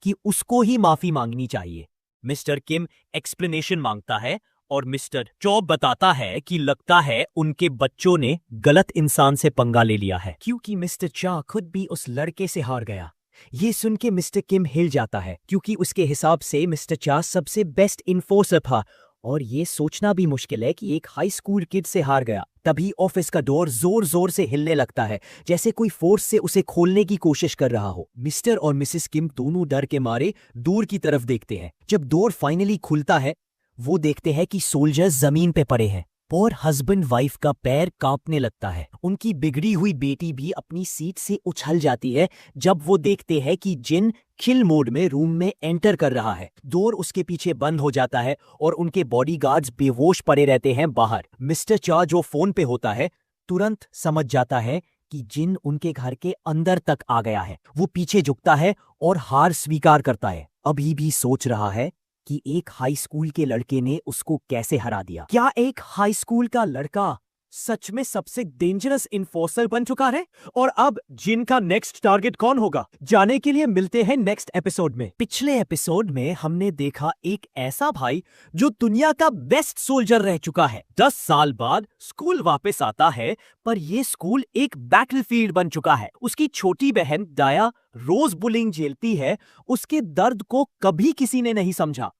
कि उसको ही माफी मांगनी चाहिए। मिस्टर किम एक्सप्लेनेशन मांगता है और मिस्टर चौ बताता है कि लगता है उनके बच्चों ने गलत इंसान से पंगा ले लिया है, क्योंकि मिस्टर चा खुद भी उस लड़के से हार गया। ये सुन के मिस्टर किम हिल जाता है, क्योंकि उसके हिसाब से मिस्टर चा सबसे बेस्ट इन्फोर्सर था और ये सोचना भी मुश्किल है कि एक हाई स्कूल किड से हार गया। तभी ऑफिस का डोर जोर जोर से हिलने लगता है, जैसे कोई फोर्स से उसे खोलने की कोशिश कर रहा हो। मिस्टर और मिसेस किम दोनों डर के मारे दूर की तरफ देखते हैं। जब डोर फाइनली खुलता है, वो देखते हैं कि सोल्जर्स जमीन पे पड़े हैं और हस्बैंड वाइफ का पैर कांपने लगता है। उनकी बिगड़ी हुई बेटी भी अपनी सीट से उछल जाती है जब वो देखते हैं कि जिन किल मोड में रूम में एंटर कर रहा है। डोर उसके पीछे बंद हो जाता है और उनके बॉडीगार्ड्स बेहोश पड़े रहते हैं बाहर। मिस्टर चा जो फोन पे होता है तुरंत समझ जाता है कि जिन उनके घर के अंदर तक आ गया है। वो पीछे झुकता है और हार स्वीकार करता है। अभी भी सोच रहा है कि एक हाई स्कूल के लड़के ने उसको कैसे हरा दिया। क्या एक हाई स्कूल का लड़का सच में सबसे डेंजरस इन्फोर्सर बन चुका है? और अब जिन का नेक्स्ट टारगेट कौन होगा, जाने के लिए मिलते हैं नेक्स्ट एपिसोड में। पिछले एपिसोड में हमने देखा एक ऐसा भाई जो दुनिया का बेस्ट सोल्जर रह चुका है, 10 साल बाद स्कूल वापस आता है, पर यह स्कूल एक बैटलफील्ड बन चुका है। उसकी छोटी बहन दाया रोज बुलिंग झेलती है। उसके दर्द को कभी किसी ने नहीं समझा,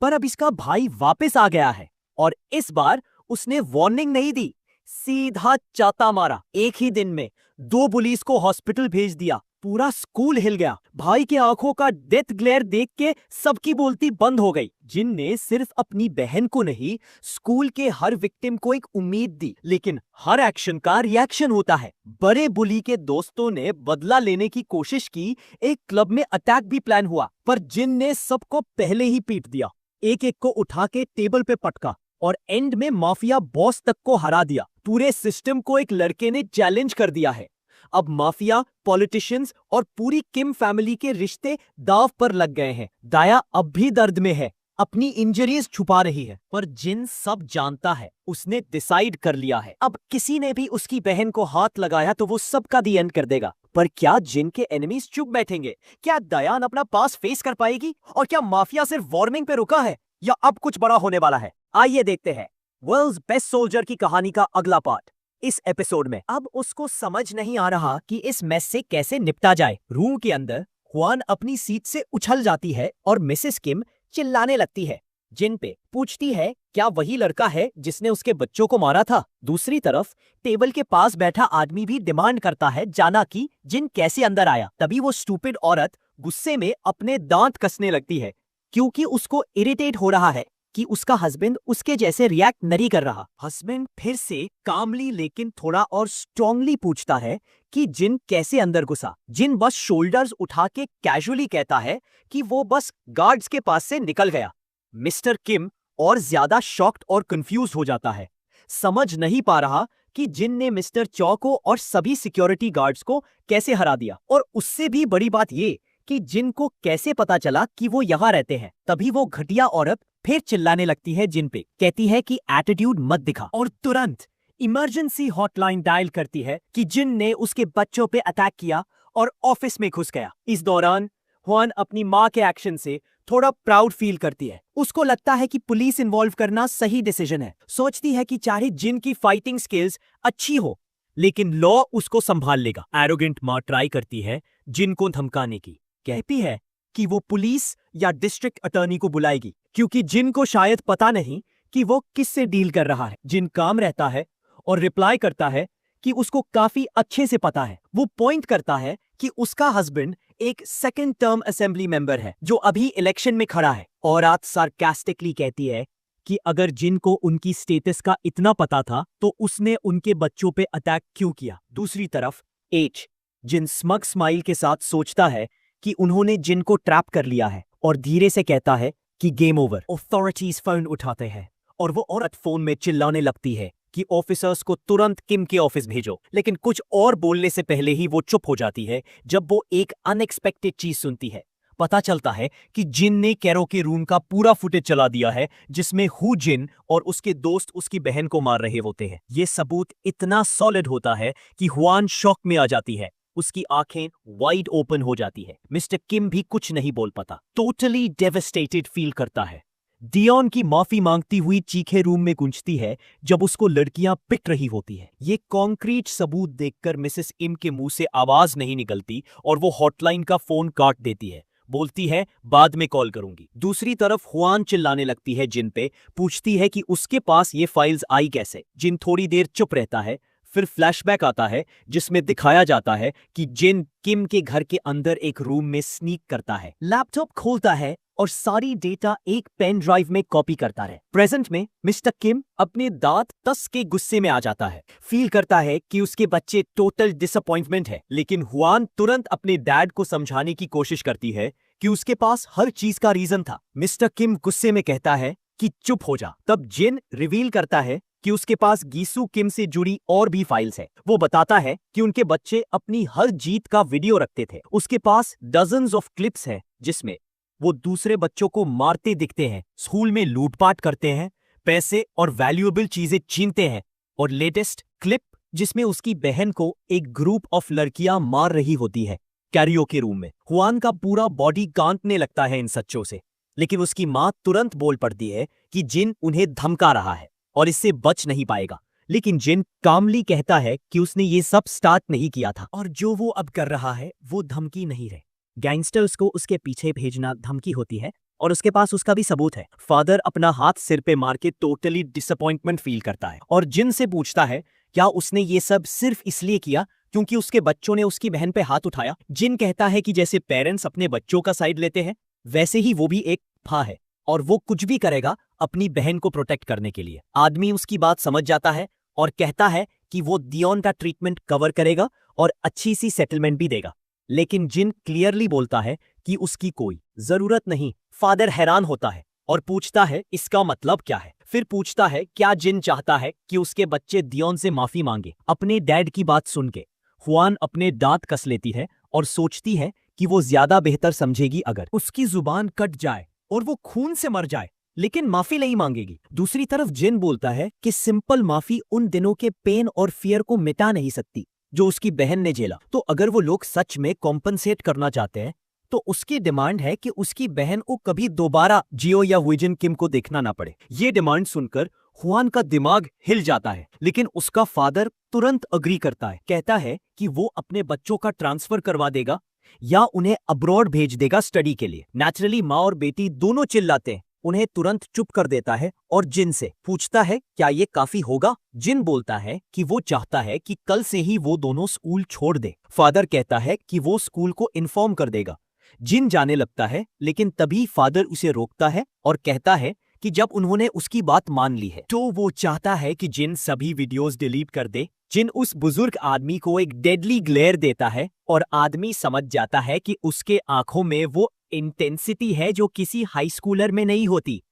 पर अब इसका भाई वापस आ गया है और इस बार उसने वार्निंग नहीं दी, सीधा चाता मारा। एक ही दिन में 2 पुलिस को हॉस्पिटल भेज दिया। पूरा स्कूल हिल गया। भाई के आंखों का डेथ ग्लेयर देख के सबकी बोलती बंद हो गई। जिन ने सिर्फ अपनी बहन को नहीं, स्कूल के हर विक्टिम को एक उम्मीद दी। लेकिन हर एक्शन का रिएक्शन होता है। बड़े बुली के दोस्तों ने बदला लेने की कोशिश की, एक क्लब में अटैक भी प्लान हुआ, पर जिन ने सबको पहले ही पीट दिया। एक एक को उठा के टेबल पे पटका और एंड में माफिया बॉस तक को हरा दिया। पूरे सिस्टम को एक लड़के ने चैलेंज कर दिया है। अब माफिया, पॉलिटिशियंस और पूरी किम फैमिली के रिश्ते दांव पर लग गए हैं। दाया अब भी दर्द में है, अपनी इंजरीज छुपा रही है, पर जिन सब जानता है। उसने डिसाइड कर लिया है, अब किसी ने भी उसकी बहन को हाथ लगाया तो वो सबका दी एंड कर देगा। पर क्या जिन के एनिमीज चुप बैठेंगे? क्या दयान अपना पास फेस कर पाएगी? और क्या माफिया सिर्फ वार्निंग पे रुका है या अब कुछ बड़ा होने वाला है? आइए देखते हैं वर्ल्ड्स बेस्ट सोल्जर की कहानी का अगला पार्ट इस एपिसोड में। अब उसको समझ नहीं आ रहा कि इस मेस से कैसे निपटा जाए। रूम के अंदर हुआन अपनी सीट से उछल जाती है और मिसेस किम चिल्लाने लगती है। जिन पे पूछती है क्या वही लड़का है जिसने उसके बच्चों को मारा था। दूसरी तरफ टेबल के पास बैठा आदमी भी डिमांड करता है जाना कि जिन कैसे अंदर आया। तभी वो स्टूपिड औरत गुस्से में अपने दांत कसने लगती है, क्योंकि उसको इरिटेट हो रहा है कि उसका हस्बैंड उसके जैसे रिएक्ट नहीं कर रहा। हस्बैंड फिर से कामली लेकिन थोड़ा और स्ट्रांगली पूछता है कि जिन कैसे अंदर घुसा। जिन बस शोल्डर्स उठा के कैजुअली कहता है कि वो बस गार्ड्स के पास से निकल गया। मिस्टर किम और ज्यादा शॉक्ड और कंफ्यूज हो जाता है, समझ नहीं पा रहा कि जिन ने मिस्टर चौ को और सभी सिक्योरिटी गार्ड्स को कैसे हरा दिया। और उससे भी बड़ी बात ये कि जिन को कैसे पता चला कि वो यहाँ रहते हैं। तभी वो घटिया औरत फिर चिल्लाने लगती है जिन पे, कहती है कि एटीट्यूड मत दिखा, और तुरंत इमरजेंसी हॉटलाइन डायल करती है कि जिन ने उसके बच्चों पे अटैक किया और ऑफिस में घुस गया। इस दौरान हुआन अपनी माँ के एक्शन से थोड़ा प्राउड फील करती है। उसको लगता है कि पुलिस इन्वॉल्व करना सही डिसीजन है। सोचती है कि चाहे जिन की फाइटिंग स्किल्स अच्छी हो, लेकिन लॉ उसको संभाल लेगा। एरोगेंट माँ ट्राई करती है जिन को धमकाने की, कहती है कि वो पुलिस या डिस्ट्रिक्ट अटॉर्नी को बुलाएगी, क्योंकि जिन को शायद पता नहीं कि वो किससे डील कर रहा है। जिन काम रहता है और रिप्लाई करता है कि उसको काफी अच्छे से पता है। वो पॉइंट करता है कि उसका हस्बैंड एक सेकंड टर्म असेंबली मेंबर है जो अभी इलेक्शन में खड़ा है। और आज सार्कास्टिकली कहती है कि अगर जिन को उनकी स्टेटस का इतना पता था तो उसने उनके बच्चों पे अटैक क्यों किया। दूसरी तरफ एच जिन स्मग स्माइल के साथ सोचता है कि उन्होंने जिन को ट्रैप कर लिया है और धीरे से कहता है कि गेम ओवर। अथॉरिटीज फोन उठाते हैं और वो औरत फोन में चिल्लाने लगती है कि ऑफिसर्स को तुरंत किम के ऑफिस भेजो। लेकिन कुछ और बोलने से पहले ही वो चुप हो जाती है जब वो एक अनएक्सपेक्टेड चीज सुनती है। पता चलता है कि जिन ने कैरो के रूम का पूरा फुटेज चला दिया है जिसमें हु जिन और उसके दोस्त उसकी बहन को मार रहे होते हैं। ये सबूत इतना सॉलिड होता है कि हुआन शॉक में आ जाती है उसकी आंखें वाइड ओपन हो जाती है। मिस्टर किम भी कुछ नहीं बोल पाता, टोटली डेवस्टेटेड फील करता है। डियोन की माफी मांगती हुई चीखें रूम में गूंजती है जब उसको लड़कियां पिट रही होती है। ये कॉन्क्रीट सबूत देखकर मिसेस इम के मुंह से आवाज नहीं निकलती और वो हॉटलाइन का फोन काट देती है। बोलती है बाद में कॉल करूंगी। दूसरी तरफ हुआन चिल्लाने लगती है जिन पे, पूछती है कि उसके पास ये फाइल्स आई कैसे। जिन थोड़ी देर चुप रहता है, फिर फ्लैशबैक आता है जिसमें दिखाया जाता है कि जिन किम के घर के अंदर एक रूम में स्नीक करता है, लैपटॉप खोलता है और सारी डेटा एक पेन ड्राइव में कॉपी करता है। प्रेजेंट में मिस्टर किम अपने दांत तस के गुस्से में आ जाता है। फील करता है कि उसके बच्चे टोटल डिसअपॉइंटमेंट है, लेकिन हुआन तुरंत अपने डैड को समझाने की कोशिश करती है कि उसके पास हर चीज का रीजन था। मिस्टर किम गुस्से में कहता है कि चुप हो जा। तब जिन रिवील करता है कि उसके पास गीसू किम से जुड़ी और भी फाइल्स है। वो बताता है कि उनके बच्चे अपनी हर जीत का वीडियो रखते थे। उसके पास डजन्स ऑफ क्लिप्स है जिसमें वो दूसरे बच्चों को मारते दिखते हैं, स्कूल में लूटपाट करते हैं, पैसे और वैल्यूएबल चीजें छीनते हैं, और लेटेस्ट क्लिप जिसमें उसकी बहन को एक ग्रुप ऑफ लड़कियां मार रही होती है कैरियोके रूम में। हुआन का पूरा बॉडी कांपने लगता है इन सच्चों से, लेकिन उसकी मां तुरंत बोल पड़ती है कि जिन उन्हें धमका रहा है और इससे बच नहीं पाएगा। लेकिन जिन कामली कहता है कि उसने ये सब स्टार्ट नहीं किया था और जो वो अब कर रहा है वो धमकी नहीं है। गैंगस्टर्स को उसके पीछे भेजना धमकी होती है और उसके पास उसका भी सबूत है। फादर अपना हाथ सिर पे मार के टोटली डिसअपॉइंटमेंट फील करता है और जिन से पूछता है क्या उसने ये सब सिर्फ इसलिए किया क्योंकि उसके बच्चों ने उसकी बहन पे हाथ उठाया। जिन कहता है कि जैसे पेरेंट्स अपने बच्चों का साइड लेते हैं वैसे ही वो भी एक फा है और वो कुछ भी करेगा अपनी बहन को प्रोटेक्ट करने के लिए। आदमी उसकी बात समझ जाता है और कहता है कि वो डियोन का ट्रीटमेंट कवर करेगा और अच्छी सी सेटलमेंट भी देगा, लेकिन जिन क्लियरली बोलता है कि उसकी कोई जरूरत नहीं। फादर हैरान होता है और पूछता है इसका मतलब क्या है। फिर पूछता है क्या जिन चाहता है कि उसके बच्चे डियोन से माफी मांगे। अपने डैड की बात सुन के हुआन अपने दांत कस लेती है और सोचती है कि वो ज्यादा बेहतर समझेगी अगर उसकी जुबान कट जाए और वो खून से मर जाए, लेकिन माफी नहीं मांगेगी। दूसरी तरफ जिन बोलता है कि सिंपल माफी उन दिनों के पेन और फियर को मिटा नहीं सकती जो उसकी बहन ने झेला। तो अगर वो लोग सच में कॉम्पनसेट करना चाहते हैं तो उसकी डिमांड है कि उसकी बहन को कभी दोबारा जियो या विजन किम को देखना ना पड़े। ये डिमांड सुनकर हुआन का दिमाग हिल जाता है, लेकिन उसका फादर तुरंत अग्री करता है। कहता है कि वो अपने बच्चों का ट्रांसफर करवा देगा या उन्हें अब्रॉड भेज देगा स्टडी के लिए। नेचुरली माँ और बेटी दोनों चिल्लाते हैं। उन्हें तुरंत चुप कर देता है और जिन से पूछता है क्या ये काफी होगा। जिन बोलता है कि वो चाहता है कि कल से ही वो दोनों स्कूल छोड़ दे। फादर कहता है कि वो स्कूल को इन्फॉर्म कर देगा। जिन जाने लगता है, लेकिन तभी फादर उसे रोकता है और कहता है कि जब उन्होंने उसकी बात मान ली है तो वो चाहता है कि जिन सभी वीडियोस डिलीट कर दे। जिन उस बुजुर्ग आदमी को एक डेडली ग्लेयर देता है और आदमी समझ जाता है कि उसके आंखों में वो इंटेंसिटी है जो किसी हाई स्कूलर में नहीं होती।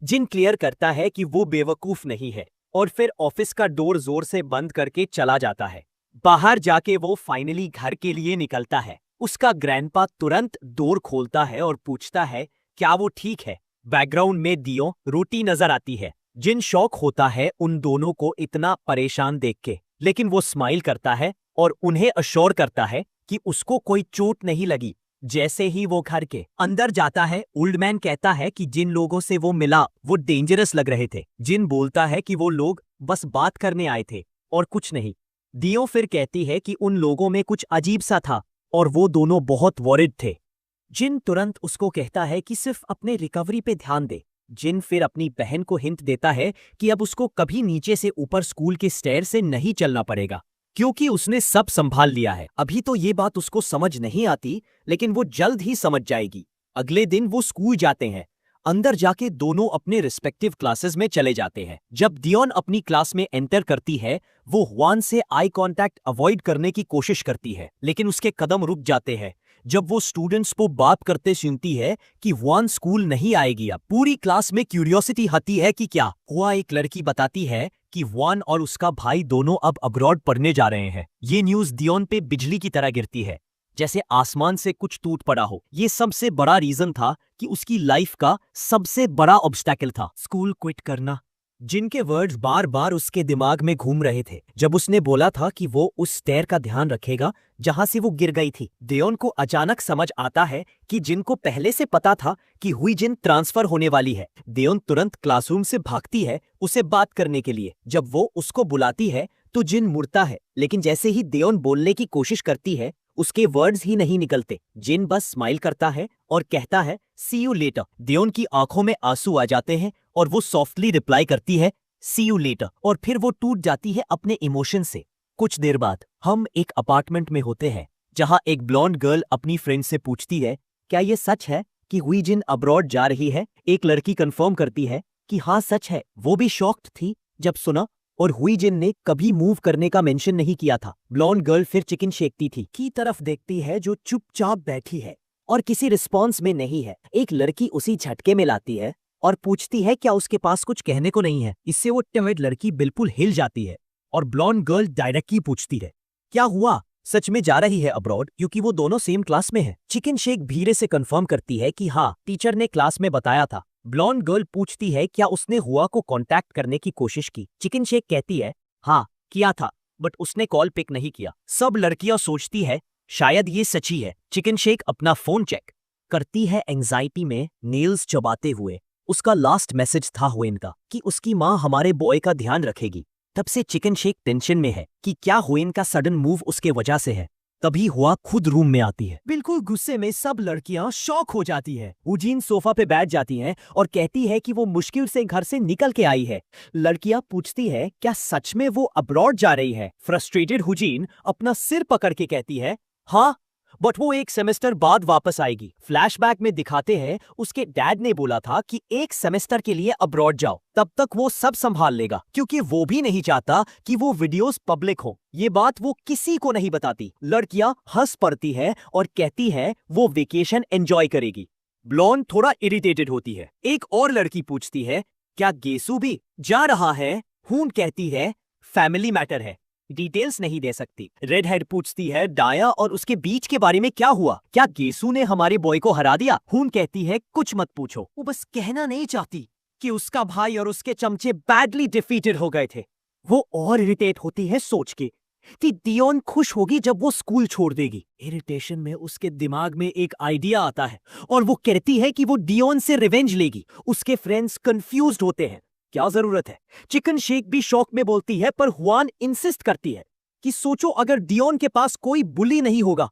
जिन क्लियर करता है कि वो बेवकूफ नहीं है और फिर ऑफिस का डोर जोर से बंद करके चला जाता है। बाहर जाके वो फाइनली घर के लिए निकलता है। उसका ग्रैंडपा तुरंत डोर खोलता है और पूछता है क्या वो ठीक है। बैकग्राउंड में दियो रोटी नजर आती है। जिन शौक होता है उन दोनों को इतना परेशान देख के, लेकिन वो स्माइल करता है और उन्हें अश्योर करता है कि उसको कोई चोट नहीं लगी। जैसे ही वो घर के अंदर जाता है, ओल्ड मैन कहता है कि जिन लोगों से वो मिला वो डेंजरस लग रहे थे। जिन बोलता है कि वो लोग बस बात करने आए थे और कुछ नहीं। दियो फिर कहती है कि उन लोगों में कुछ अजीब सा था और वो दोनों बहुत वॉरिड थे। जिन तुरंत उसको कहता है कि सिर्फ अपने रिकवरी पे ध्यान दे। जिन फिर अपनी बहन को हिंट देता है कि अब उसको कभी नीचे से ऊपर स्कूल के स्टेयर से नहीं चलना पड़ेगा क्योंकि उसने सब संभाल लिया है। अभी तो ये बात उसको समझ नहीं आती, लेकिन वो जल्द ही समझ जाएगी। अगले दिन वो स्कूल जाते हैं। अंदर जाके दोनों अपने रिस्पेक्टिव क्लासेस में चले जाते हैं। जब डियोन अपनी क्लास में एंटर करती है, वो हुआन से आई कांटेक्ट अवॉइड करने की कोशिश करती है, लेकिन उसके कदम रुक जाते हैं जब वो स्टूडेंट्स को बात करते सुनती है कि हुआन स्कूल नहीं आएगी। अब पूरी क्लास में क्यूरियोसिटी आती है कि क्या हुआ। एक लड़की बताती है कि हुआन और उसका भाई दोनों अब अब्रॉड पढ़ने जा रहे हैं। ये न्यूज डियोन पे बिजली की तरह गिरती है, जैसे आसमान से कुछ टूट पड़ा हो। ये सबसे बड़ा रीजन था कि उसकी लाइफ का सबसे बड़ा ऑब्स्टैकल था स्कूल क्विट करना। जिनके वर्ड्स बार बार उसके दिमाग में घूम रहे थे जब उसने बोला था कि वो उस स्टेयर का ध्यान रखेगा जहां से वो गिर गई थी। दियोन को अचानक समझ आता है कि जिन को पहले से पता था कि हुई जिन ट्रांसफर होने वाली है। दियोन तुरंत क्लासरूम से भागती है उसे बात करने के लिए। जब वो उसको बुलाती है तो जिन मुड़ता है, लेकिन जैसे ही दियोन बोलने की कोशिश करती है उसके वर्ड्स ही नहीं निकलते। जिन बस स्माइल करता है और कहता है सी यू लेटर। दियोन की आंखों में आंसू आ जाते हैं और वो सॉफ्टली रिप्लाई करती है सी यू लेटर, और फिर वो टूट जाती है अपने इमोशन से। कुछ देर बाद हम एक अपार्टमेंट में होते हैं जहां एक ब्लॉन्ड गर्ल अपनी फ्रेंड से पूछती है क्या ये सच है कि हुई जिन अब्रॉड जा रही है। एक लड़की कंफर्म करती है कि हाँ सच है। वो भी शॉक्ड थी जब सुना, और हुई जिन ने कभी मूव करने का मेंशन नहीं किया था। ब्लॉन्ड गर्ल फिर चिकन शेकती थी की तरफ देखती है जो चुपचाप बैठी है और किसी रिस्पॉन्स में नहीं है। एक लड़की उसी झटके में लाती है और पूछती है क्या उसके पास कुछ कहने को नहीं है। इससे वो टिमिड लड़की बिल्कुल हिल जाती है और ब्लॉन्ड गर्ल डायरेक्टली पूछती है क्या हुआ, सच में जा रही है अब्रॉड, क्योंकि वो दोनों सेम क्लास में है। चिकन शेक धीरे से कंफर्म करती है कि हाँ टीचर ने क्लास में बताया था। ब्लॉन्ड गर्ल पूछती है क्या उसने हुआ को कांटेक्ट करने की कोशिश की। चिकन शेक कहती है हाँ किया था, बट उसने कॉल पिक नहीं किया। सब लड़कियां सोचती है शायद ये सच्ची है। चिकन शेक अपना फोन चेक करती है एंजाइटी में नेल्स चबाते हुए। उसका लास्ट मैसेज था हुएन का कि उसकी माँ हमारे बॉय का ध्यान रखेगी। तब से चिकन शेक टेंशन में है कि क्या हुएन का सडन मूव उसके वजह से है। तभी हुआ खुद रूम में आती है। बिल्कुल गुस्से में सब लड़कियां शॉक हो जाती है। हुजीन सोफा पे बैठ जाती हैं और कहती है कि वो मुश्किल से घर से निकल के आई है। लड़कियां पूछती है क्या सच में वो अब्रॉड जा रही है। फ्रस्ट्रेटेड हुजीन अपना सिर पकड़ के कहती है हाँ, बट वो एक सेमेस्टर बाद वापस आएगी। फ्लैशबैक में दिखाते हैं उसके डैड ने बोला था कि एक सेमेस्टर के लिए अब्रॉड जाओ, तब तक वो सब संभाल लेगा, क्योंकि वो भी नहीं चाहता कि वो वीडियोस पब्लिक हो। ये बात वो किसी को नहीं बताती। लड़कियां हंस पड़ती है और कहती है वो वेकेशन एंजॉय करेगी। ब्लॉन्ड थोड़ा इरिटेटेड होती है। एक और लड़की पूछती है क्या गेसू भी जा रहा है। हून कहती है फैमिली मैटर है, डिटेल्स नहीं दे सकती। रेड हेड पूछती है डाया और उसके बीच के बारे में क्या हुआ, क्या गेसू ने हमारे बॉय को हरा दिया। हून कहती है कुछ मत पूछो, वो बस कहना नहीं चाहती कि उसका भाई और उसके चमचे बैडली डिफीटेड हो गए थे। वो और इरिटेट होती है सोच के कि दियोन खुश होगी जब वो स्कूल छोड़ देगी। इरिटेशन में उसके दिमाग में एक आइडिया आता है और वो कहती है कि वो दियोन से रिवेंज लेगी। उसके फ्रेंड्स कंफ्यूज्ड होते हैं, क्या जरूरत है। चिकन शेक भी शौक में बोलती है, पर हुआन इंसिस्ट करती है कि सोचो अगर दियोन के पास कोई बुली नहीं होगा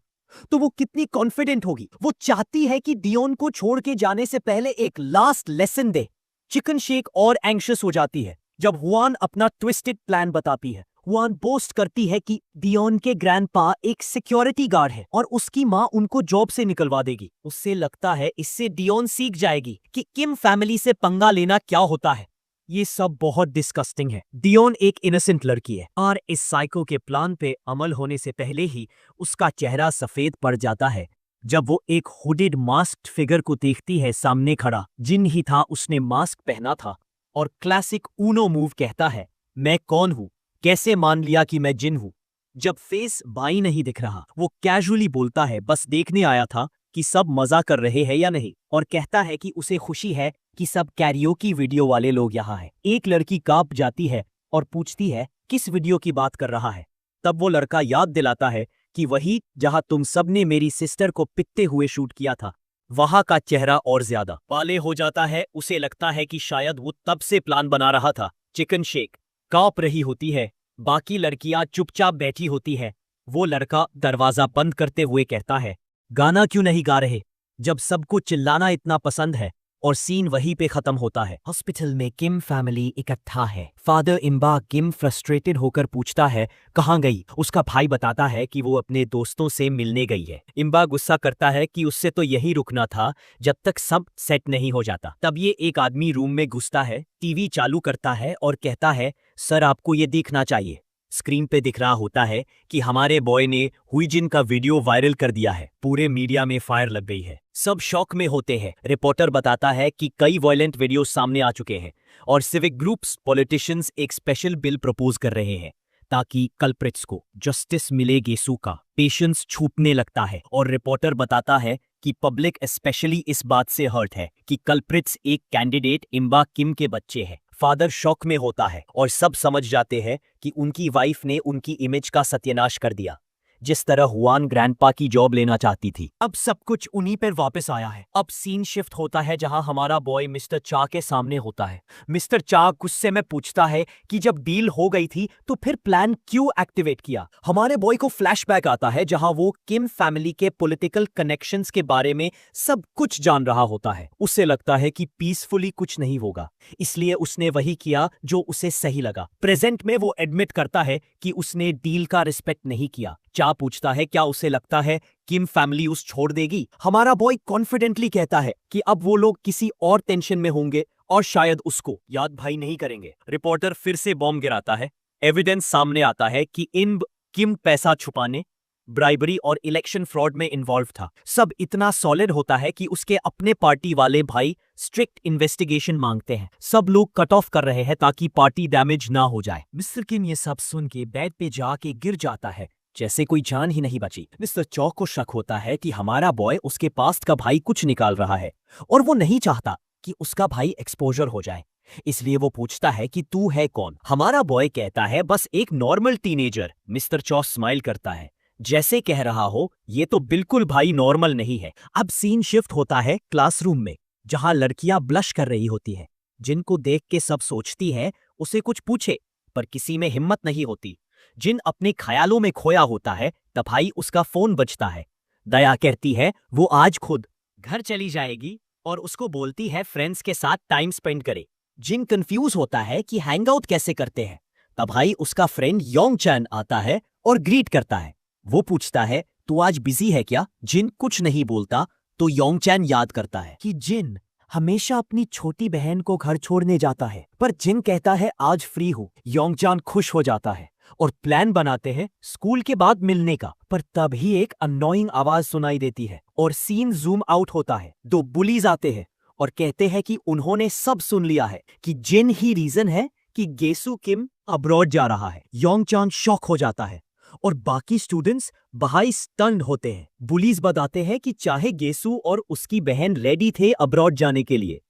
तो वो कितनी कॉन्फिडेंट होगी। वो चाहती है कि दियोन को छोड़ के जाने से पहले एक लास्ट लेसन दे। चिकन शेक और एंग्शियस हो जाती है जब हुआन अपना ट्विस्टेड प्लान बताती है। हुआन बोस्ट करती है कि दियोन के ग्रैंडपा एक सिक्योरिटी गार्ड है और उसकी माँ उनको जॉब से निकलवा देगी। उससे लगता है इससे दियोन सीख जाएगी कि किम फैमिली से पंगा लेना क्या होता है। ये सब बहुत डिस्कस्टिंग है। दियोन एक इनोसेंट लड़की है और इस साइको के प्लान पे अमल होने से पहले ही उसका चेहरा सफेद पड़ जाता है जब वो एक हुडेड मास्क्ड फिगर को देखती है सामने खड़ा। जिन ही था, उसने मास्क पहना था और क्लासिक ऊनो मूव कहता है मैं कौन हूं, कैसे मान लिया कि मैं जिन हूं। जब फेस बाई नहीं दिख रहा वो कैजुअली बोलता है बस देखने आया था कि सब मजा कर रहे हैं या नहीं, और कहता है कि उसे खुशी है कि सब कैरियोकी वीडियो वाले लोग यहाँ हैं। एक लड़की कांप जाती है और पूछती है किस वीडियो की बात कर रहा है। तब वो लड़का याद दिलाता है कि वही जहां तुम सबने मेरी सिस्टर को पिटते हुए शूट किया था। वहां का चेहरा और ज्यादा पाले हो जाता है। उसे लगता है कि शायद वो तब से प्लान बना रहा था। चिकन शेक कांप रही होती है, बाकी लड़कियां चुपचाप बैठी होती है। वो लड़का दरवाजा बंद करते हुए कहता है गाना क्यों नहीं गा रहे जब सबको चिल्लाना इतना पसंद है, और सीन वहीं पे खत्म होता है। हॉस्पिटल में किम फैमिली इकट्ठा है। फादर इम्बा किम फ्रस्ट्रेटेड होकर पूछता है कहाँ गई। उसका भाई बताता है कि वो अपने दोस्तों से मिलने गई है। इम्बा गुस्सा करता है कि उससे तो यही रुकना था जब तक सब सेट नहीं हो जाता। तब ये एक आदमी रूम में घुसता है, टीवी चालू करता है और कहता है सर आपको ये देखना चाहिए। स्क्रीन पे दिख रहा होता है कि हमारे बॉय ने हुईजिन का वीडियो वायरल कर दिया है। पूरे मीडिया में फायर लग गई है। सब शॉक में होते हैं। रिपोर्टर बताता है कि कई वायलेंट वीडियो सामने आ चुके हैं और सिविक ग्रुप्स, पॉलिटिशियंस एक स्पेशल बिल प्रपोज कर रहे हैं ताकि कल्प्रिट्स को जस्टिस मिले। गेसू का पेशेंस छूटने लगता है और रिपोर्टर बताता है कि पब्लिक स्पेशली इस बात से हर्ट है कि कल्प्रिट्स एक कैंडिडेट इम्बा किम के बच्चे हैं। फादर शॉक में होता है और सब समझ जाते हैं कि उनकी वाइफ ने उनकी इमेज का सत्यानाश कर दिया। जिस तरह हुआन ग्रैंडपा की जॉब लेना चाहती थी, अब सब कुछ उन्हीं पर वापस आया है। अब सीन शिफ्ट होता है जहां हमारा बॉय मिस्टर चा के सामने होता है। मिस्टर चा गुस्से में पूछता है कि जब डील हो गई थी तो फिर प्लान क्यों एक्टिवेट किया। हमारे बॉय को फ्लैशबैक आता है जहां वो किम फैमिली के पॉलिटिकल कनेक्शंस के बारे में सब कुछ जान रहा होता है। उसे लगता है कि पीसफुली कुछ नहीं होगा, इसलिए उसने वही किया जो उसे सही लगा। प्रेजेंट में वो एडमिट करता है कि उसने डील का रिस्पेक्ट नहीं किया। चा पूछता है क्या उसे लगता है किम फैमिली उस छोड़ देगी। हमारा बॉय कॉन्फिडेंटली कहता है कि अब वो लोग किसी और टेंशन में होंगे और शायद उसको याद भाई नहीं करेंगे। रिपोर्टर फिर से बॉम्ब गिराता है। एविडेंस सामने आता है कि किम पैसा छुपाने, ब्राइबरी और इलेक्शन फ्रॉड में इन्वॉल्व था। सब इतना सॉलिड होता है कि उसके अपने पार्टी वाले भाई स्ट्रिक्ट इन्वेस्टिगेशन मांगते हैं। सब लोग कट ऑफ कर रहे हैं ताकि पार्टी डैमेज ना हो जाए। मिस्टर किम ये सब सुन के बेड पे जाके गिर जाता है, जैसे कोई जान ही नहीं बची। मिस्टर चौ को शक होता है कि हमारा बॉय उसके पास्ट का भाई कुछ निकाल रहा है और वो नहीं चाहता कि उसका भाई एक्सपोजर हो जाए। इसलिए वो पूछता है कि तू है कौन। हमारा बॉय कहता है बस एक नॉर्मल टीनेजर। मिस्टर चौ स्माइल करता है, जैसे कह रहा हो ये तो बिल्कुल भाई नॉर्मल नहीं है। अब सीन शिफ्ट होता है क्लासरूम में, जहां लड़कियां ब्लश कर रही होती हैं, जिनको देख के सब सोचती है उसे कुछ पूछे, पर किसी में हिम्मत नहीं होती। जिन अपने ख्यालों में खोया होता है, तब भाई उसका फोन बजता है। दया कहती है वो आज खुद घर चली जाएगी और उसको बोलती है फ्रेंड्स के साथ टाइम स्पेंड करे। जिन कंफ्यूज होता है कि हैंग आउट कैसे करते हैं। तब भाई उसका फ्रेंड योंग चैन आता है और ग्रीट करता है। वो पूछता है तू आज बिजी है क्या। जिन कुछ नहीं बोलता तो योंग चैन याद करता है कि जिन हमेशा अपनी छोटी बहन को घर छोड़ने जाता है, पर जिन कहता है आज फ्री हूं। योंग चैन खुश हो जाता है और प्लान बनाते हैं स्कूल के बाद मिलने का। पर तभी एक अननोइंग आवाज सुनाई देती है और सीन जूम आउट होता है। दो बुलीज आते हैं और कहते हैं कि उन्होंने सब सुन लिया है, कि जिन ही रीजन है कि गेसु किम अब्रॉड जा रहा है। योंग चैन शॉक हो जाता है और बाकी स्टूडेंट्स बाहर स्टन्ड होते हैं। बुलीज बताते हैं कि चाहे गेसु और उसकी बहन रेडी थे अब्रॉड जाने के लिए,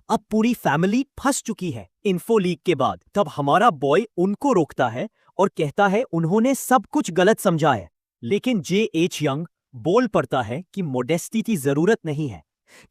अब पूरी फैमिली फंस चुकी है इन्फो लीक के बाद। तब हमारा बॉय उनको रोकता है और कहता है उन्होंने सब कुछ गलत समझा है। लेकिन J.H. यंग बोल पड़ता है कि मोडेस्टी की जरूरत नहीं है,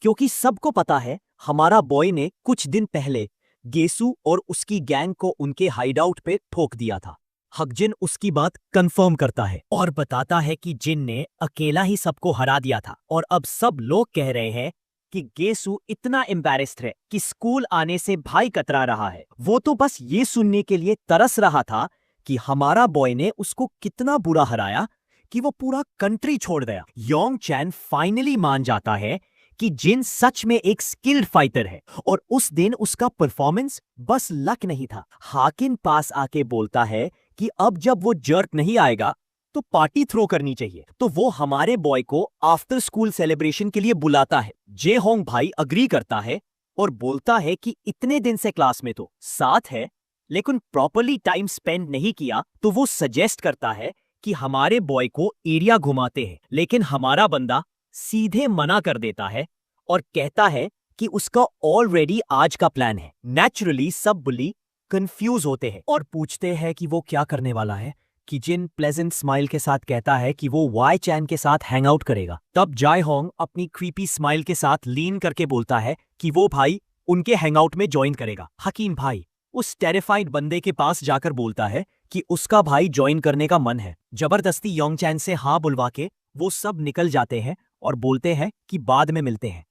क्योंकि सबको पता है हमारा बॉय ने कुछ दिन पहले गेसु और उसकी गैंग को उनके हाइडआउट पे ठोक दिया था। हकजिन उसकी बात कंफर्म करता है और बताता है कि जिन ने अकेला ही सबको हरा दिया था और अब सब लोग कह रहे हैं कि गेसु इतना एम्बैरेस्ड है कि स्कूल आने से भाई कतरा रहा है। वो तो बस ये सुनने के लिए तरस रहा था कि हमारा बॉय ने उसको कितना बुरा हराया कि वो पूरा कंट्री छोड़ गया। योंग चैन फाइनली मान जाता है कि जिन सच में एक स्किल्ड फाइटर है और उस दिन उसका परफॉर्मेंस बस लक नहीं था। हाकिन पास आके बोलता है कि अब जब वो जर्क नहीं आएगा तो पार्टी थ्रो करनी चाहिए। तो वो हमारे बॉय को आफ्टर स्कूल सेलिब्रेशन के लिए बुलाता है। जे होंग भाई अग्री करता है और बोलता है कि इतने दिन से क्लास में तो साथ है, लेकिन प्रॉपरली टाइम स्पेंड नहीं किया, तो वो सजेस्ट करता है कि हमारे बॉय को एरिया घुमाते हैं। लेकिन हमारा बंदा सीधे मना कर देता है और कहता है कि उसका ऑलरेडी आज का प्लान है। नेचुरली सब बुली कंफ्यूज होते हैं और पूछते हैं कि वो क्या करने वाला है, कि जिन प्लेजेंट स्माइल के साथ कहता है कि वो वाई चैन के साथ हैंग आउट करेगा। तब जाय होंग अपनी क्रीपी स्माइल के साथ लीन करके बोलता है कि वो भाई उनके हैंग आउट में ज्वाइन करेगा। हकीम भाई उस टेरिफाइड बंदे के पास जाकर बोलता है कि उसका भाई ज्वाइन करने का मन है। जबरदस्ती योंग चैन से हाँ बुलवा के वो सब निकल जाते हैं और बोलते हैं कि बाद में मिलते हैं।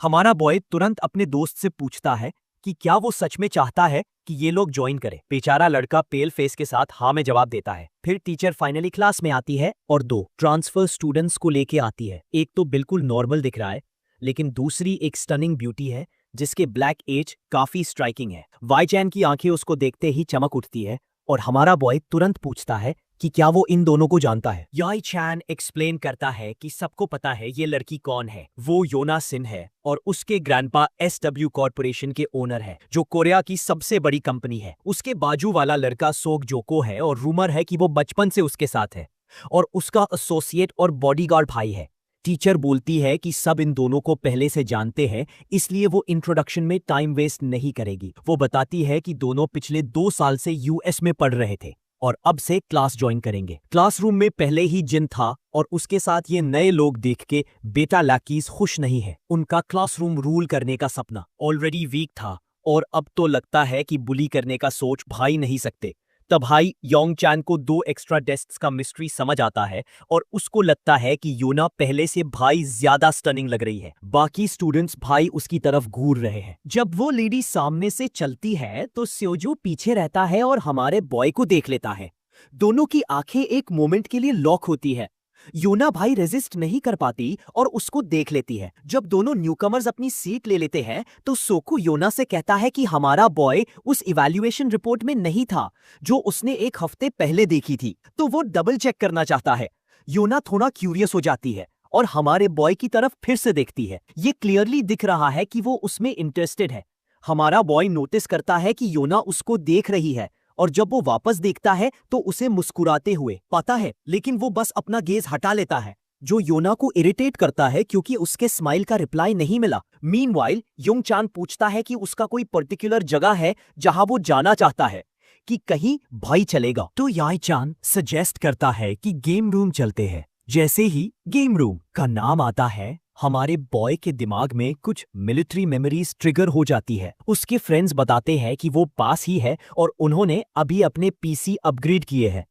हमारा बॉय तुरंत अपने दोस्त से पूछता है कि क्या वो सच में चाहता है कि ये लोग ज्वाइन करें। बेचारा लड़का पेल फेस के साथ हाँ में जवाब देता है। फिर टीचर फाइनली क्लास में आती है और दो ट्रांसफर स्टूडेंट्स को लेके आती है। एक तो बिल्कुल नॉर्मल दिख रहा है, लेकिन दूसरी एक स्टनिंग ब्यूटी है जिसके ब्लैक एज काफी स्ट्राइकिंग है। वाई चैन की आंखें उसको देखते ही चमक उठती है और हमारा बॉय तुरंत पूछता है कि क्या वो इन दोनों को जानता है। याई चैन एक्सप्लेन करता है कि सबको पता है ये लड़की कौन है। वो योना सिन है और उसके ग्रैंडपा SW कॉर्पोरेशन के ओनर है, जो कोरिया की सबसे बड़ी कंपनी है। उसके बाजू वाला लड़का सोक जोको है और रूमर है कि वो बचपन से उसके साथ है और उसका एसोसिएट और बॉडीगार्ड भाई है। टीचर बोलती है कि सब इन दोनों को पहले से जानते हैं, इसलिए वो इंट्रोडक्शन में टाइम वेस्ट नहीं करेगी। वो बताती है कि दोनों पिछले 2 साल से यूएस में पढ़ रहे थे और अब से क्लास ज्वाइन करेंगे। क्लासरूम में पहले ही जिन था और उसके साथ ये नए लोग देख के बेटा लैकीज खुश नहीं है। उनका क्लासरूम रूल करने का सपना ऑलरेडी वीक था और अब तो लगता है कि बुली करने का सोच भाई नहीं सकते। तब भाई योंग चैन को 2 एक्स्ट्रा टेस्ट्स का मिस्ट्री समझ आता है और उसको लगता है कि योना पहले से भाई ज्यादा स्टनिंग लग रही है। बाकी स्टूडेंट्स भाई उसकी तरफ घूर रहे हैं। जब वो लेडी सामने से चलती है तो स्योजो पीछे रहता है और हमारे बॉय को देख लेता है। दोनों की आंखें एक मोमेंट के लिए लॉक होती है। योना भाई रेजिस्ट नहीं कर पाती और उसको देख लेती है। जब दोनों न्यूकमर्स अपनी सीट ले लेते हैं तो सोकू योना से कहता है कि हमारा बॉय उस इवैल्यूएशन रिपोर्ट में नहीं था जो उसने 1 हफ्ते पहले देखी थी, तो वो डबल चेक करना चाहता है। योना थोड़ा क्यूरियस हो जाती है और हमारे बॉय की तरफ फिर से देखती है। ये क्लियरली दिख रहा है कि वो उसमें इंटरेस्टेड है। हमारा बॉय नोटिस करता है कि योना उसको देख रही है और जब वो वापस देखता है तो उसे मुस्कुराते हुए पाता है, लेकिन वो बस अपना गेज हटा लेता है, जो योना को इरिटेट करता है क्योंकि उसके स्माइल का रिप्लाई नहीं मिला। मीनवाइल योंग चान पूछता है कि उसका कोई पर्टिकुलर जगह है जहां वो जाना चाहता है, कि कहीं भाई चलेगा। तो याई चान सजेस्ट करता है कि गेम रूम चलते हैं। जैसे ही गेम रूम का नाम आता है हमारे बॉय के दिमाग में कुछ मिलिट्री मेमोरीज ट्रिगर हो जाती है। उसके फ्रेंड्स बताते हैं कि वो पास ही है और उन्होंने अभी अपने पीसी अपग्रेड किए हैं।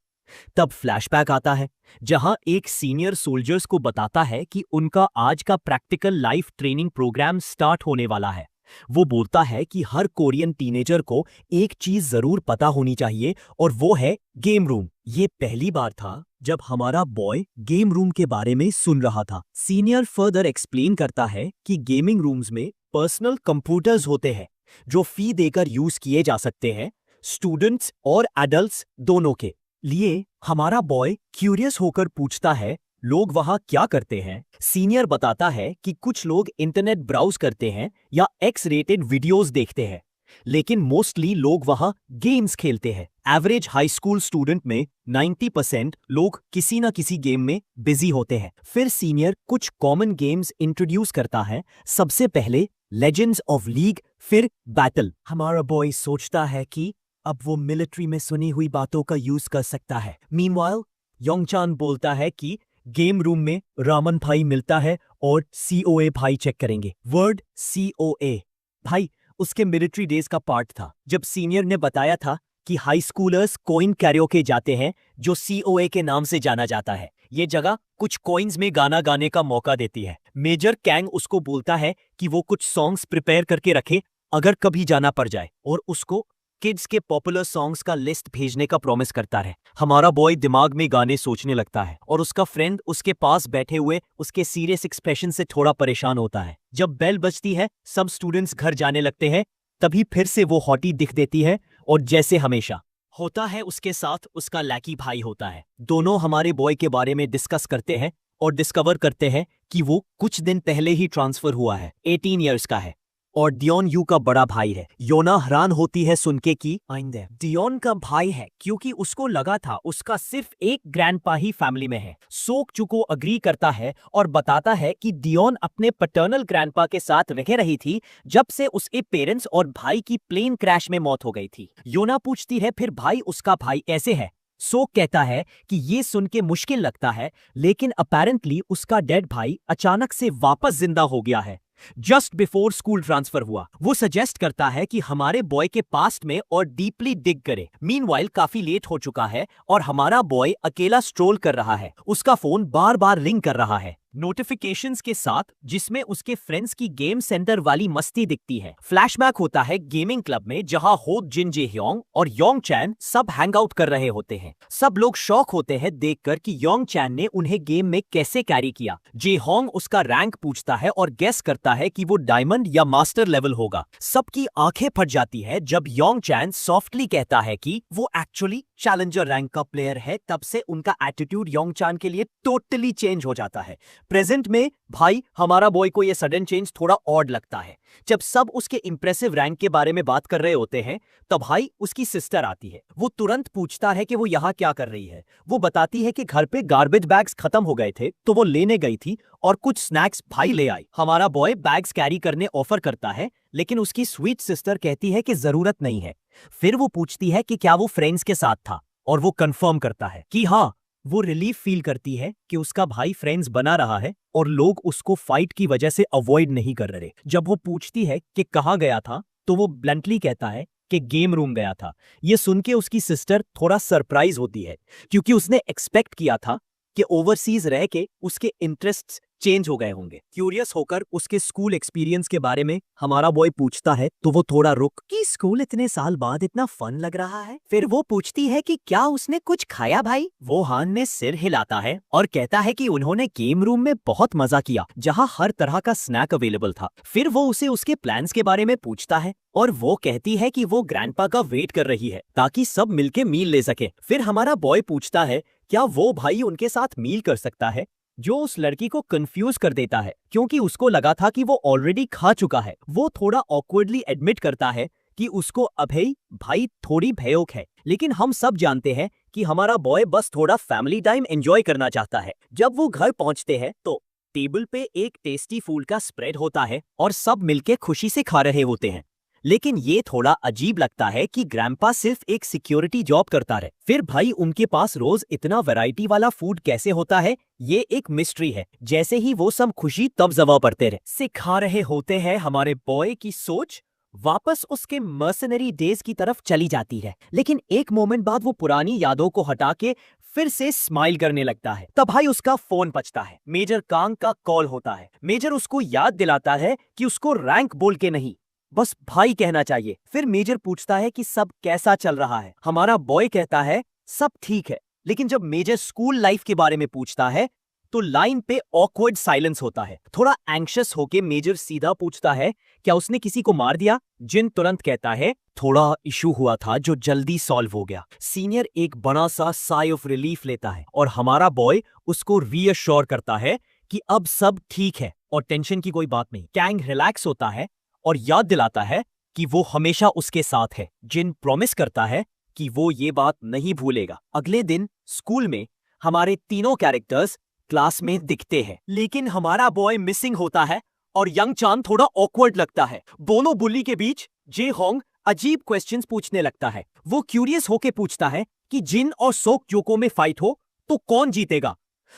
तब फ्लैशबैक आता है जहां एक सीनियर सोल्जर्स को बताता है कि उनका आज का practical life training programme start होने वाला है। वो बोलता है कि हर कोरियन टीनेजर को एक चीज जरूर पता होनी चाहिए और वो है गेम रूम। ये पहली बार था जब हमारा बॉय गेम रूम के बारे में सुन रहा था। सीनियर फर्दर एक्सप्लेन करता है कि गेमिंग रूम्स में पर्सनल कंप्यूटर्स होते हैं जो फी देकर यूज किए जा सकते हैं, स्टूडेंट्स और एडल्ट्स दोनों के लिए। हमारा बॉय क्यूरियस होकर पूछता है लोग वहां क्या करते हैं। सीनियर बताता है कि कुछ लोग इंटरनेट ब्राउज करते हैं या एक्स रेटेड वीडियोस देखते हैं, लेकिन मोस्टली लोग वहां गेम्स खेलते हैं। एवरेज हाई स्कूल स्टूडेंट में 90% लोग किसी न किसी गेम में बिजी होते हैं। फिर सीनियर कुछ कॉमन गेम्स इंट्रोड्यूस करता है। सबसे पहले लेजेंड्स ऑफ लीग, फिर बैटल। हमारा बॉय सोचता है कि अब वो मिलिट्री में सुनी हुई बातों का यूज कर सकता है। मीनवाइल योंगचान बोलता है कि गेम रूम में रामन भाई मिलता है और COA भाई चेक करेंगे। वर्ड COA भाई उसके मिलिट्री डेज का पार्ट था, जब सीनियर ने बताया था कि हाई स्कूलर्स कॉइन कैरियोके जाते हैं जो COA के नाम से जाना जाता है। ये जगह कुछ कॉइन्स में गाना गाने का मौका देती है। मेजर कैंग उसको बोलता है कि वो कुछ सॉन्ग्स प्रिपेयर करके रखे अगर कभी जाना पड़ जाए, और उसको किड्स के पॉपुलर सॉन्ग्स का लिस्ट भेजने का प्रॉमिस करता है। हमारा बॉय दिमाग में गाने सोचने लगता है और उसका फ्रेंड उसके पास बैठे हुए उसके सीरियस एक्सप्रेशन से थोड़ा परेशान होता है। जब बेल बजती है सब स्टूडेंट्स घर जाने लगते हैं, तभी फिर से वो हॉटी दिख देती है और जैसे हमेशा होता है उसके साथ उसका लैकी भाई होता है। दोनों हमारे बॉय के बारे में डिस्कस करते हैं और डिस्कवर करते हैं कि वो कुछ दिन पहले ही ट्रांसफर हुआ है, 18 ईयर्स का है और डियोन यू का बड़ा भाई है। योना हैरान होती है सुन के कि आइंदे डियोन का भाई है, क्योंकि उसको लगा था उसका सिर्फ एक ग्रैंडपा ही फैमिली में है। सोक चुको अग्री करता है और बताता है कि डियोन अपने पैटर्नल ग्रैंडपा के साथ रह रही थी जब से उसके पेरेंट्स और भाई की प्लेन क्रैश में मौत हो गई थी। योना पूछती है फिर भाई उसका भाई कैसे है। सोक कहता है कि ये सुन के मुश्किल लगता है, लेकिन अपेरेंटली उसका डेड भाई अचानक से वापस जिंदा हो गया है जस्ट बिफोर स्कूल ट्रांसफर हुआ। वो सजेस्ट करता है कि हमारे बॉय के पास्ट में और डीपली डिग करे। मीनवाइल काफी लेट हो चुका है और हमारा बॉय अकेला स्ट्रोल कर रहा है। उसका फोन बार बार रिंग कर रहा है नोटिफिकेशंस के साथ, जिसमें उसके फ्रेंड्स की गेम सेंटर वाली मस्ती दिखती है। फ्लैशबैक होता है गेमिंग क्लब में जहां हो जिन जे ह्योंग और योंग चैन सब हैंग आउट कर रहे होते हैं। सब लोग शॉक होते हैं देखकर कि योंग चैन ने उन्हें गेम में कैसे कैरी किया। जे होंग उसका रैंक पूछता है और गेस करता है कि वो डायमंड या मास्टर लेवल होगा। सबकी आंखें फट जाती है जब योंग चैन सॉफ्टली कहता है कि वो एक्चुअली चैलेंजर रैंक का प्लेयर है। तब से उनका एटीट्यूड योंग चैन के लिए टोटली चेंज हो जाता है। प्रेजेंट में भाई हमारा बॉय को ये सडन चेंज थोड़ा ऑड लगता है। जब सब उसके इंप्रेसिव रैंक के बारे में बात कर रहे होते हैं तब भाई उसकी सिस्टर आती है। वो तुरंत पूछता है कि वो यहाँ क्या कर रही है। वो बताती है कि घर पे गार्बेज बैग्स खत्म हो गए थे तो वो लेने गई थी और कुछ स्नैक्स भाई ले आई। हमारा बॉय बैग्स कैरी करने ऑफर करता है लेकिन उसकी स्वीट सिस्टर कहती है कि जरूरत नहीं है। फिर वो पूछती है कि क्या वो फ्रेंड्स के साथ था और वो कंफर्म करता है कि हाँ। वो रिलीफ फील करती है कि उसका भाई फ्रेंड्स बना रहा है और लोग उसको फाइट की वजह से अवॉइड नहीं कर रहे। जब वो पूछती है कि कहाँ गया था तो वो ब्लंटली कहता है कि गेम रूम गया था। ये सुन के उसकी सिस्टर थोड़ा सरप्राइज होती है क्योंकि उसने एक्सपेक्ट किया था कि ओवरसीज रह के उसके इंटरेस्ट्स चेंज हो गए होंगे। क्यूरियस होकर उसके स्कूल एक्सपीरियंस के बारे में हमारा बॉय पूछता है तो वो थोड़ा रुक कि स्कूल इतने साल बाद इतना फन लग रहा है। फिर वो पूछती है कि क्या उसने कुछ खाया भाई। वो हान ने सिर हिलाता है और कहता है कि उन्होंने गेम रूम में बहुत मजा किया जहाँ हर तरह का स्नैक अवेलेबल था। फिर वो उसे उसके प्लान्स के बारे में पूछता है और वो कहती है कि वो ग्रैंडपा का वेट कर रही है ताकि सब मिलके मील ले सके। फिर हमारा बॉय पूछता है क्या वो भाई उनके साथ मील कर सकता है, जो उस लड़की को कंफ्यूज कर देता है क्योंकि उसको लगा था कि वो ऑलरेडी खा चुका है। वो थोड़ा ऑकवर्डली एडमिट करता है कि उसको अभय भाई थोड़ी भयक है, लेकिन हम सब जानते हैं कि हमारा बॉय बस थोड़ा फैमिली टाइम एंजॉय करना चाहता है। जब वो घर पहुंचते हैं तो टेबल पे एक टेस्टी फूड का स्प्रेड होता है और सब मिलके खुशी से खा रहे होते हैं। लेकिन ये थोड़ा अजीब लगता है कि ग्रैंडपा सिर्फ एक सिक्योरिटी जॉब करता रहे। फिर भाई उनके पास रोज इतना वैरायटी वाला फूड कैसे होता है, ये एक मिस्ट्री है। जैसे ही वो सब खुशी तब जवा पड़ते रहे सिखा रहे होते हैं, हमारे बॉय की सोच वापस उसके मर्सनरी डेज की तरफ चली जाती है। लेकिन एक मोमेंट बाद वो पुरानी यादों को हटा के फिर से स्माइल करने लगता है। तब भाई उसका फोन बजता है। मेजर कांग का कॉल होता है। मेजर उसको याद दिलाता है कि उसको रैंक बोल के नहीं, बस भाई कहना चाहिए। फिर मेजर पूछता है कि सब कैसा चल रहा है। हमारा बॉय कहता है सब ठीक है। लेकिन जब मेजर स्कूल लाइफ के बारे में पूछता है तो लाइन पे ऑकवर्ड साइलेंस होता है। थोड़ा एंग्शियस होके मेजर सीधा पूछता है क्या उसने किसी को मार दिया। जिन तुरंत कहता है थोड़ा इशू हुआ था जो जल्दी सॉल्व हो गया। सीनियर एक बड़ा सा साई ऑफ रिलीफ लेता है और हमारा बॉय उसको रीअश्योर करता है कि अब सब ठीक है और टेंशन की कोई बात नहीं। कैंग रिलैक्स होता है और याद दिलाता है कि वो हमेशा उसके साथ है। जिन प्रॉमिस करता है कि वो ये बात नहीं भूलेगा। अगले दिन स्कूल में हमारे तीनों कैरेक्टर्स क्लास में दिखते हैं, लेकिन हमारा बॉय मिसिंग होता है और यंग चांद थोड़ा ऑकवर्ड लगता है। दोनों बुली के बीच जे होंग अजीब क्वेश्चंस पूछने लगता है। वो क्यूरियस होके पूछता है कि जिन और सोक जोको में फाइट हो तो कौन जीतेगा।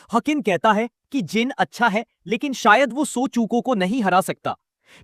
हकिन कहता है कि जिन अच्छा है लेकिन शायद वो सो चूको को नहीं हरा सकता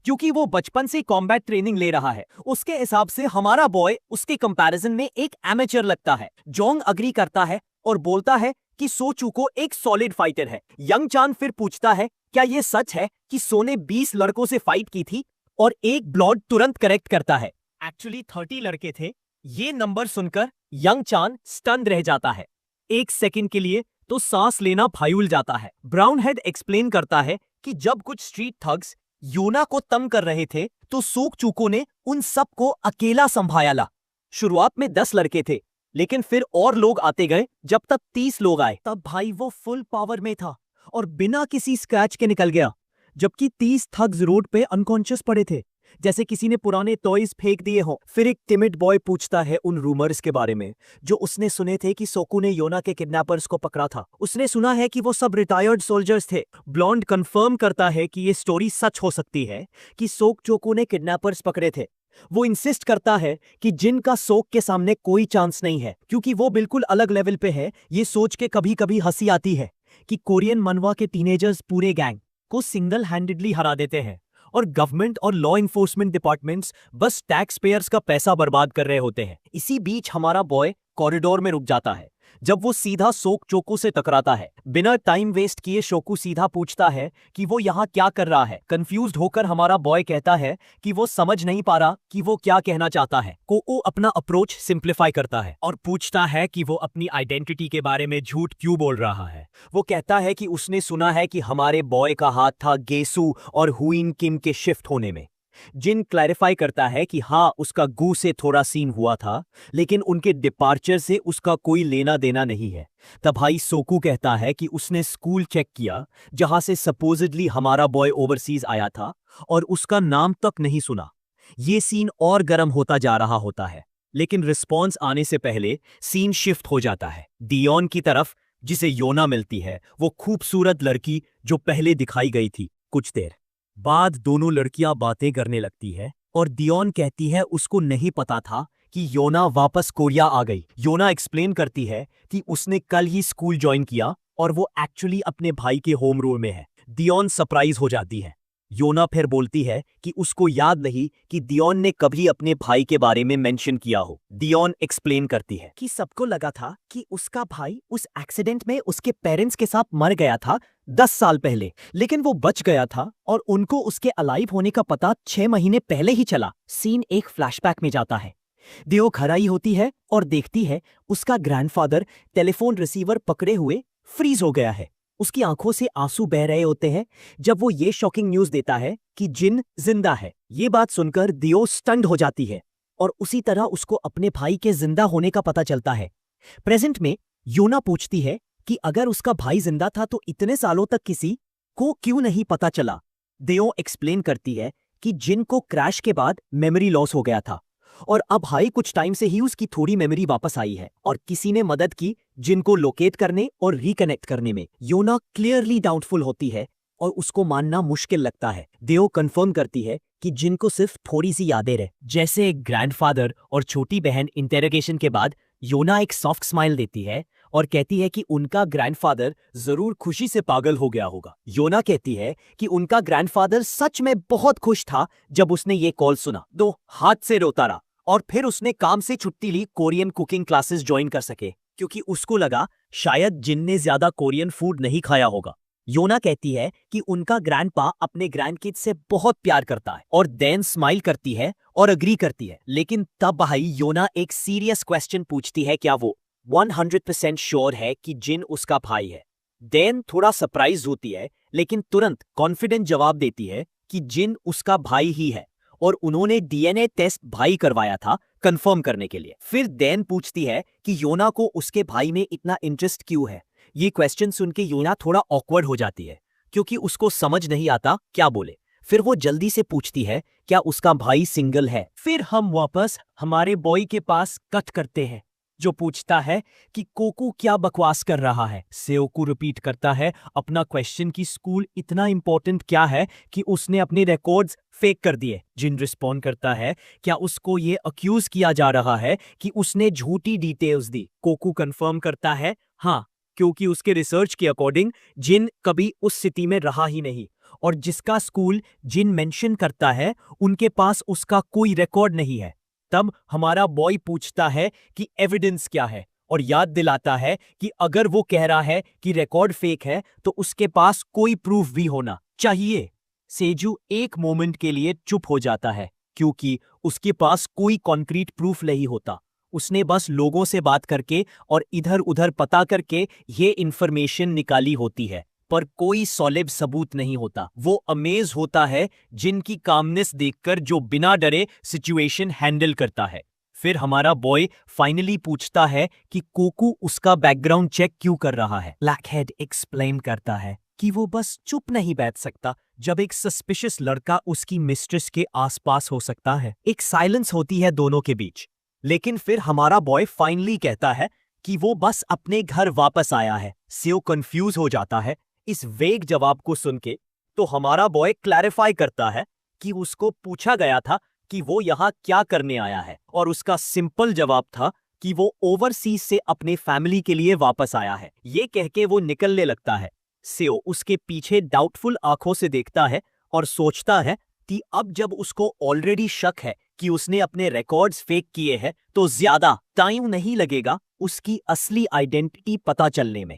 क्योंकि वो बचपन से कॉम्बैट ट्रेनिंग ले रहा है। उसके हिसाब से हमारा बॉय उसके कंपैरिजन में एक एमेचर लगता है। जोंग अग्री करता है और बोलता है कि सो चूको एक सॉलिड फाइटर है। यंग चांद फिर पूछता है क्या ये सच है कि सो ने 20 लड़कों से फाइट की थी, और एक ब्लॉड तुरंत करेक्ट करता है एक्चुअली 30 लड़के थे। ये नंबर सुनकर यंग चांद स्टन्ड रह जाता है। एक सेकंड के लिए तो सांस लेना भायुल जाता है। ब्राउन हेड एक्सप्लेन करता है कि जब कुछ स्ट्रीट थग्स योना को तंग कर रहे थे तो सोक चूको ने उन सबको अकेला संभाला। शुरुआत में 10 लड़के थे लेकिन फिर और लोग आते गए जब तक 30 लोग आए। तब भाई वो फुल पावर में था और बिना किसी स्क्रैच के निकल गया, जबकि 30 थग्स रोड पे अनकॉन्शियस पड़े थे जैसे किसी ने पुराने टॉयज फेंक दिए हो। फिर एक टिमिड बॉय पूछता है उन रूमर्स के बारे में जो उसने सुने थे कि सोकू ने योना के किडनैपर्स को पकड़ा था। उसने सुना है कि वो सब रिटायर्ड सोल्जर्स थे। ब्लॉन्ड कंफर्म करता है कि ये स्टोरी सच हो सकती है कि सोक चोकू ने किडनैपर्स पकड़े थे। वो इंसिस्ट करता है कि जिन का सोक के सामने कोई चांस नहीं है क्योंकि वो बिल्कुल अलग लेवल पे है। ये सोच के कभी कभी हंसी आती है कि कोरियन मनवा के टीनेजर्स पूरे गैंग को सिंगल हैंडेडली हरा देते हैं और गवर्नमेंट और लॉ इन्फोर्समेंट डिपार्टमेंट्स बस टैक्स पेयर्स का पैसा बर्बाद कर रहे होते हैं। इसी बीच हमारा बॉय कॉरिडोर में रुक जाता है जब वो सीधा सोक चोकू से टकराता है। बिना टाइम वेस्ट किए शोकू सीधा पूछता है कि वो यहाँ क्या कर रहा है। कंफ्यूज्ड होकर हमारा बॉय कहता है कि वो समझ नहीं पा रहा कि वो क्या कहना चाहता है। कोको अपना अप्रोच सिंप्लीफाई करता है और पूछता है कि वो अपनी आइडेंटिटी के बारे में झूठ क्यों बोल रहा है। वो कहता है कि उसने सुना है कि हमारे बॉय का हाथ था गेसू और हुइन किम के शिफ्ट होने में, जिन क्लैरिफाई करता है कि हाँ उसका गू से थोड़ा सीन हुआ था, लेकिन उनके डिपार्चर से उसका कोई लेना देना नहीं है। तब भाई सोकू कहता है कि उसने स्कूल चेक किया जहां से सपोजिडली हमारा बॉय ओवरसीज आया था और उसका नाम तक नहीं सुना। ये सीन और गर्म होता जा रहा होता है, लेकिन रिस्पॉन्स आने से पहले सीन शिफ्ट हो जाता है डियोन की तरफ, जिसे योना मिलती है, वो खूबसूरत लड़की जो पहले दिखाई गई थी। कुछ देर बाद दोनों लड़कियां बातें करने लगती है और डियोन कहती है उसको नहीं पता था कि योना वापस कोरिया आ गई। योना एक्सप्लेन करती है कि उसने कल ही स्कूल ज्वाइन किया और वो एक्चुअली अपने भाई के होम रोल में है। डियोन सरप्राइज हो जाती है। योना फिर बोलती है कि उसको याद नहीं कि डियोन ने कभी अपने भाई के बारे में मेंशन किया हो। डियोन एक्सप्लेन करती है कि सबको लगा था कि उसका भाई उस एक्सीडेंट में उसके पेरेंट्स के साथ मर गया था 10 साल पहले, लेकिन वो बच गया था और उनको उसके अलाइव होने का पता 6 महीने पहले ही चला। सीन एक फ्लैशबैक में जाता है। दियो घर आई होती है और देखती है उसका ग्रैंडफादर टेलीफोन रिसीवर पकड़े हुए फ्रीज हो गया है। उसकी आंखों से आंसू बह रहे होते हैं जब वो ये शॉकिंग न्यूज देता है कि जिन जिंदा है। ये बात सुनकर दियो स्टन्ड हो जाती है और उसी तरह उसको अपने भाई के जिंदा होने का पता चलता है। प्रेजेंट में योना पूछती है कि अगर उसका भाई जिंदा था तो इतने सालों तक किसी को क्यों नहीं पता चला। दियो एक्सप्लेन करती है कि जिन को क्रैश के बाद मेमोरी लॉस हो गया था और अब हाई कुछ टाइम से ही उसकी थोड़ी मेमोरी वापस आई है और किसी ने मदद की जिनको लोकेट करने और रिकनेक्ट करने में। योना क्लियरली डाउटफुल होती है और उसको मानना मुश्किल लगता है। देओ कंफर्म करती है कि जिनको सिर्फ थोड़ी सी यादें रहे, जैसे एक ग्रैंडफादर और छोटी बहन। इंटेरोगेशन के बाद योना एक सॉफ्ट स्माइल देती है और कहती है कि उनका ग्रैंडफादर जरूर खुशी से पागल हो गया होगा। योना कहती है कि उनका ग्रैंडफादर सच में बहुत खुश था जब उसने ये कॉल सुना, दो हाथ से रोता रहा और फिर उसने काम से छुट्टी ली कोरियन कुकिंग क्लासेस ज्वाइन कर सके, क्योंकि उसको लगा शायद जिन ने ज्यादा कोरियन फूड नहीं खाया होगा। योना कहती है कि उनका ग्रैंडपा अपने ग्रैंडकिड से बहुत प्यार करता है और देन स्माइल करती है और अग्री करती है। लेकिन तब भाई योना एक सीरियस क्वेश्चन पूछती है, क्या वो 100% श्योर है कि जिन उसका भाई है। देन थोड़ा सरप्राइज होती है लेकिन तुरंत कॉन्फिडेंट जवाब देती है कि जिन उसका भाई ही है और उन्होंने डीएनए टेस्ट भाई करवाया था कंफर्म करने के लिए। फिर देन पूछती है कि योना को उसके भाई में इतना इंटरेस्ट क्यों है। ये क्वेश्चन सुन के योना थोड़ा ऑकवर्ड हो जाती है क्योंकि उसको समझ नहीं आता क्या बोले। फिर वो जल्दी से पूछती है क्या उसका भाई सिंगल है। फिर हम वापस हमारे बॉय के पास कट करते हैं जो पूछता है कि कोकू क्या बकवास कर रहा है। सेओकू रिपीट करता है अपना क्वेश्चन कि स्कूल इतना इंपॉर्टेंट क्या है कि उसने अपने रिकॉर्ड्स फेक कर दिए। जिन रिस्पॉन्ड करता है क्या उसको ये अक्यूज किया जा रहा है कि उसने झूठी डिटेल्स दी। कोकू कंफर्म करता है हाँ, क्योंकि उसके रिसर्च के अकॉर्डिंग जिन कभी उस सिटी में रहा ही नहीं और जिसका स्कूल जिन मेंशन करता है उनके पास उसका कोई रिकॉर्ड नहीं है। तब हमारा बॉय पूछता है कि एविडेंस क्या है और याद दिलाता है कि अगर वो कह रहा है कि रिकॉर्ड फेक है तो उसके पास कोई प्रूफ भी होना चाहिए। सेजू एक मोमेंट के लिए चुप हो जाता है क्योंकि उसके पास कोई कॉन्क्रीट प्रूफ नहीं होता। उसने बस लोगों से बात करके और इधर उधर पता करके ये इंफॉर्मेशन निकाली होती है, पर कोई सॉलिड सबूत नहीं होता। वो अमेज होता है जिनकी कामनेस देखकर जो बिना डरे सिचुएशन हैंडल करता है। फिर हमारा बॉय फाइनली पूछता है कि कोकू उसका बैकग्राउंड चेक क्यों कर रहा है। ब्लैकहेड एक्सप्लेन करता है कि वो बस चुप नहीं बैठ सकता जब एक सस्पिशियस लड़का उसकी मिस्ट्रेस के आसपास हो सकता है। एक साइलेंस होती है दोनों के बीच, लेकिन फिर हमारा बॉय फाइनली कहता है कि वो बस अपने घर वापस आया है। सेओ कंफ्यूज हो जाता है इस वेग जवाब को सुन के, तो हमारा बॉय क्लैरिफाई करता है कि उसको पूछा गया था कि वो यहाँ क्या करने आया है और उसका सिंपल जवाब था कि वो ओवरसीज से अपने फैमिली के लिए वापस आया है। ये कह के वो निकलने लगता है। सेओ उसके पीछे डाउटफुल आंखों से देखता है और सोचता है कि अब जब उसको ऑलरेडी शक है कि उसने अपने रिकॉर्ड्स फेक किए हैं तो ज्यादा टाइम नहीं लगेगा उसकी असली आइडेंटिटी पता चलने में।